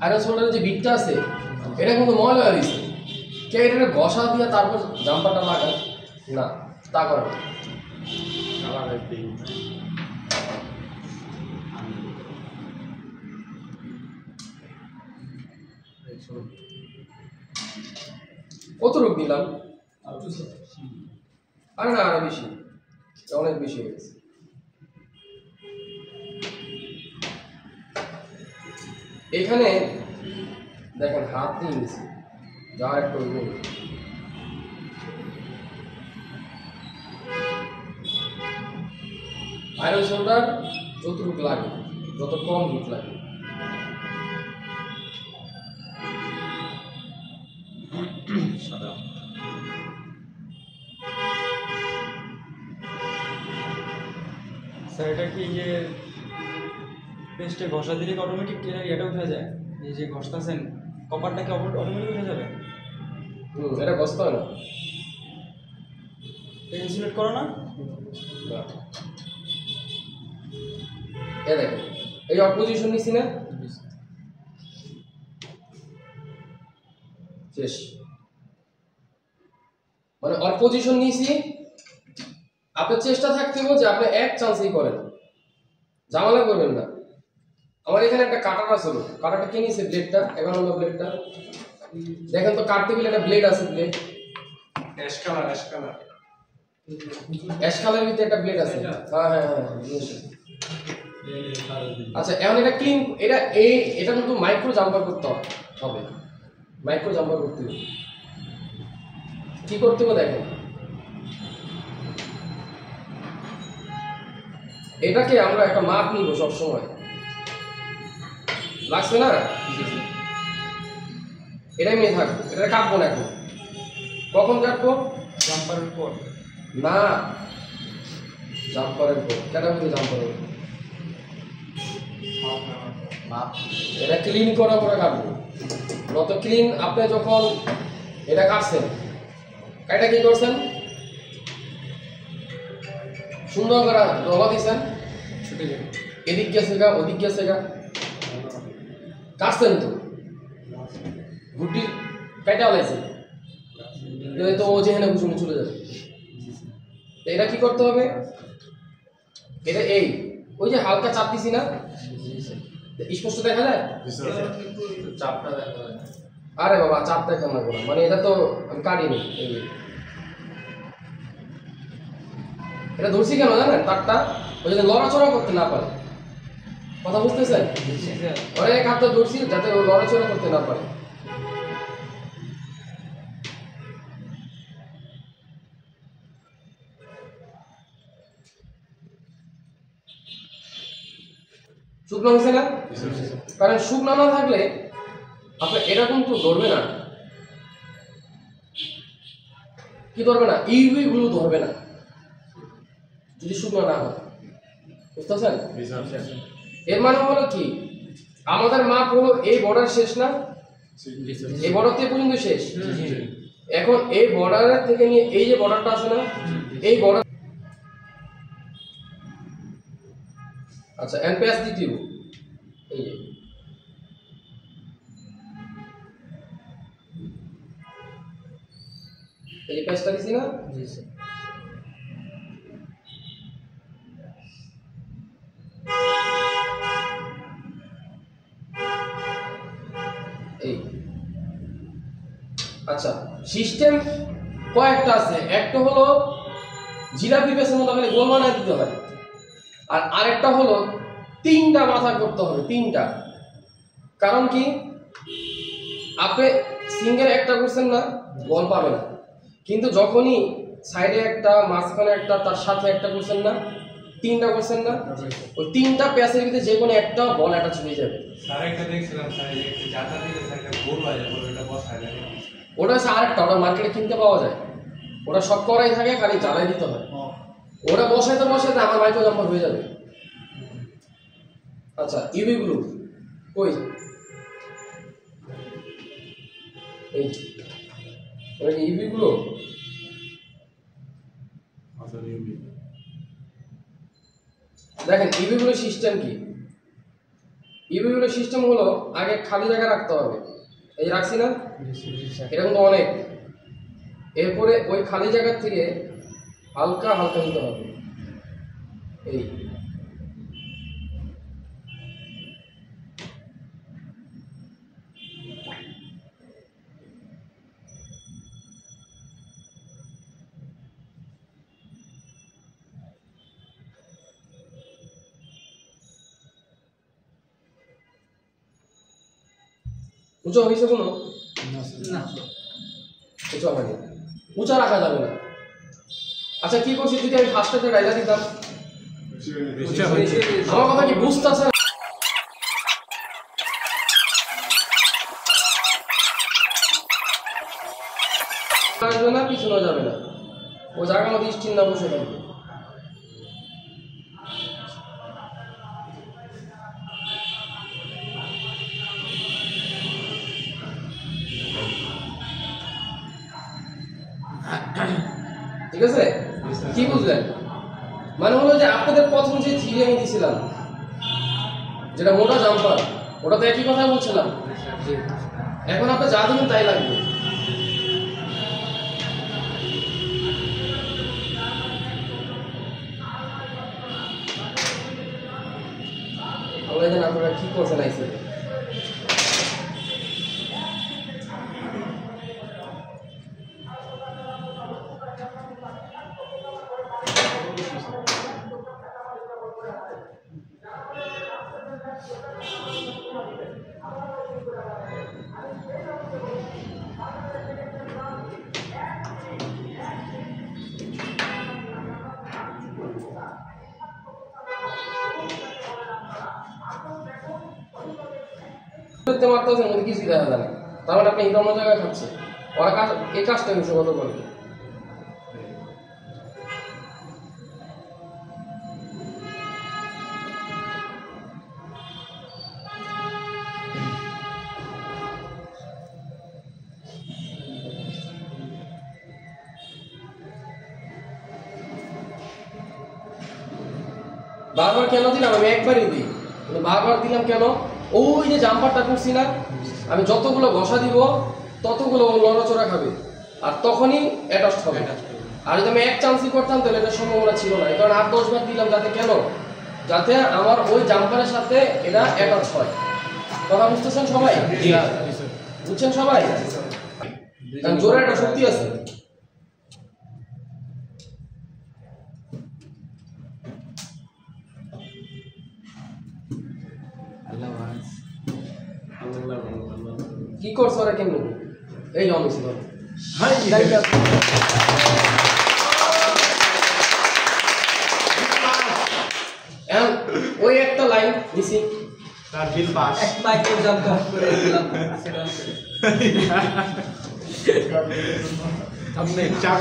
Iron সোল্ডারের যে বিটটা আছে এটা কিন্তু ময়লা হয়ে গেছে, কে এটা ঘষা দিয়ে তারপর জাম্পারটা লাগায় না, তা করে না। কত রূপ নিলাম? আরে না, আরো বেশি, অনেক বেশি হয়ে গেছে। এখানে দেখেন হাত দিয়ে নিয়েছি, যা একটু আয়রন সোল্ডার যতটুকু লাগে, যত কম হিট লাগে। স্যার এটা কি যে পেস্টে ঘষা দিলে অটোমেটিক এটা উঠে যায়? এই যে ঘষতেছেন কপারটা কি অটোমেটিক উঠে যাবে? এটা ঘষতে হয় না, ইনসুলেট করো না? এ দেখেন এই অপোজিশন নিছি না, শেষ। মানে অপোজিশন নিছি, আপনার চেষ্টা থাকতে হবে যে আপনি এক চান্সেই করেন, ঝামেলা করবেন না। আমার এখানে একটা কাটার আছে, কাটাটা কে নিছে? ব্লেডটা, 11 নম্বর ব্লেডটা দেখেন তো, কাটতে গেলে একটা ব্লেড আছে, ব্লেড অ্যাশ কালারের ভিতরে একটা ব্লেড আছে। হ্যাঁ হ্যাঁ হ্যাঁ। আচ্ছা এখন এটা ক্লিন, এটা কিন্তু মাইক্রো জাম্পার করতে হবে, মাইক্রো জাম্পার করতে হবে। কি করতে হবে দেখেন, এটাকে আমরা একটা মাপ নিব সবসময়, লাগছে না? এটাই নিয়ে থাকবো, এটা কাটবো না এখন। কখন কাটবো? জাম্পারের পর না, জাম্পারের পর। কেন বলি জাম্পারের পর? এটা ক্লিন করার পরে কাটবো, নত ক্লিন। আপনি যখন এটা কাটছেন, এটা কি করছেন? সুন্দর করে রবা দিয়েছেন, ছুটে যাবে, এদিক গেছে গা, ওদিক গেছে গা, কাটছেন তো গুটি কেটে আলাইছে তো, ও যেখানে কুসুমে চলে যাবে। এটা কি করতে হবে? এটা এই ওই যে হালকা চাপ দিছি না, স্পষ্ট দেখা যায়? চাপটা দেখা যায়। আরে বাবা চাপ দেখা না, মানে এটা তো আমি কাটিনি। এটা ধরছি কেন জানেন? তারটা ওই যদি লড়াচড়া করতে না পারে, কথা বুঝতেছেন? অনেক হাতটা ধরছি যাতে ও লড়াচড়া করতে না পারে। শুকনো হয়েছে না? কারণ শুকনো না থাকলে আপনার এরকম তো ধরবে না। কি ধরবে না? ইউভি গ্লু ধরবে না যদি শুকনো না হয়, বুঝতেছেন? এর মানে হলো কি, আমাদের মাপ হলো এই বর্ডার শেষ না, এই বর্ডার থেকে পর্যন্ত শেষ। এখন এই বর্ডারের থেকে নিয়ে এই যে বর্ডারটা আছে না, এই বর্ডার, আচ্ছা এনপিএস দ্বিতীয়, এই যে এই পেজটা দিছি না, এই আচ্ছা সিস্টেম কয়েকটা আছে, একটা হলো জিলাপি পেছনের মতো খালি গোল বানায় দিতে হয়, আর আরেকটা হলো তিনটা মাথা করতে হবে, তিনটা। কারণ কি, আপনি সিঙ্গেল একটা করছেন না, বল পাবে না, কিন্তু যখনই সাইডে একটা, মাঝখানে একটা, তার সাথে একটা করছেন না, তিনটা করছেন না, ওই তিনটা প্যাসের ভিতরে যে কোনো একটা বল অ্যাটাচ হয়ে যাবে। স্যার একটা দেখছিলাম স্যার, এই জাতা দিলে স্যার একটা গোল হয়ে যায়, ওটা বসায় যায়। ওটা হচ্ছে আরেকটা, ওটা মার্কেটে কিনতে পাওয়া যায়, ওটা সব করাই থাকে, খালি জ্বালাই দিতে হয়। ওটা বসাইতে বসাইতে আমার মাইক্রো জাম্পার হয়ে যাবে। আচ্ছা ইউভি গ্লু কই? এই ওটা কি ইউভি গ্লু? দেখেন ইউভি গ্লু সিস্টেম কি, ইউভি সিস্টেম হলো আগে খালি জায়গা রাখতে হবে, এই রাখছি না, এটা কিন্তু অনেক। এরপরে ওই খালি জায়গা থেকে হালকা হালকা নিতে হবে, এই উঁচু হয়েছে কোনো না উঁচু হয়নি, উঁচা রাখা যাবে না। আচ্ছা কি করছি, যদি আমি ফার্স্টে ডাইলা দিতাম, আমার কথা কি বুঝতেছে আসবে না, পিছনে যাবে না, ও জায়গার মধ্যে স্টিল না বসে থাকবে। ঠিক আছে, কি বুঝলেন? মানে হলো যে আপনাদের প্রথম যে থিওরি আমি দিয়েছিলাম, যেটা মোটা জাম্পার, ওটা তো একই কথা বলছিলাম। এখন আপনি যা দেবেন তাই লাগবে। আপনারা কি করছেন আইসি? মারতেছেন মধ্যে কিছুই দেখা যায় না, তার মানে আপনি এই অন্য জায়গায় খাচ্ছে। ওরা কাজ এই কাজটা বিষয় কত করে বারবার কেন দিলাম? আমি একবারই দিই, কিন্তু বারবার দিলাম কেন? ওই যে জাম্পারটা করছি না, আমি যতগুলো ঘষা দিব ততগুলো নড়াচড়া খাবে, আর তখনই অ্যাটাচড হবে। আর যদি আমি এক চান্সই করতাম তাহলে এটা সম্ভাবনা ছিল না, কারণ 8-10 বার দিলাম। যাতে কেন? যাতে আমার ওই জাম্পারের সাথে এটা অ্যাটাচ হয়। কথা বুঝতেছেন সবাই? বুঝছেন সবাই? কারণ জোরে একটা শক্তি আছে। কি করছো ওরা কেমন? এই জমা ছিল ওই একটা লাইন দিছি, তার বিল পাস এক মাইক্রো জাম্প করে দিলাম। আপনি চাপ